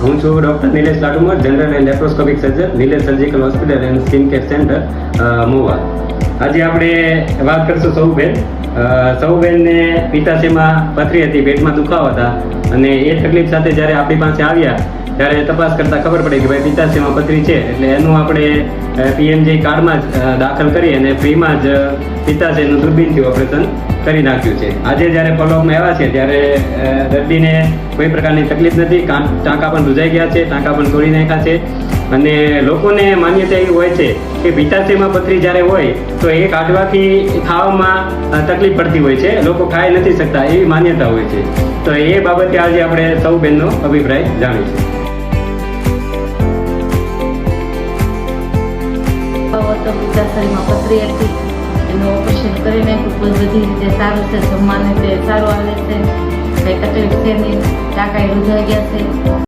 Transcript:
હું છું doctor Nilesh Ladumar, general and laparoscopic surgeon, Nilesh surgical hospital and skin care centre, Mova. આજે આપણે વાત કરશું સૌબેનને પિત્તાશયમાં પથરી હતી, પેટમાં દુખાવો હતા, અને એ તકલીફ સાથે જ્યારે આપણી પાસે આવ્યા ત્યારે તપાસ કરતાં ખબર પડી કે ભાઈ પિત્તાશયમાં પથરી છે. એટલે એનું આપણે PMJ કાર્ડમાં જ દાખલ કરી અને ફ્રીમાં જ પિત્તાશયનું દૂરબીનથી ઓપરેશન કરી નાખ્યું છે. આજે જ્યારે ફોલોઅપમાં આવ્યા છે ત્યારે દર્દીને કોઈ પ્રકારની તકલીફ નથી, ટાંકા પણ રૂજાઈ ગયા છે, ટાંકા પણ તોડી નાખ્યા છે. અને લોકોને માન્યતા એવી હોય છે કે પિત્તાશયમાં પથરી જ્યારે હોય તો એ કાઢવાથી ખાવામાં તકલીફ પડતી હોય છે, લોકો ખાઈ નથી શકતા, એવી માન્યતા હોય છે. તો એ બાબતે આજે આપણે સૌબેનનો અભિપ્રાય જાણીશું. તો પિત્તાશયમાં પથરી હતી, એનું ઓપરેશન કરી નાખ્યું. બધી રીતે સારું છે, જમવાનું તે સારું આવે છે, કંઈ તકલીફ છે નહીં, ટાંકા રૂજાઈ ગયા છે.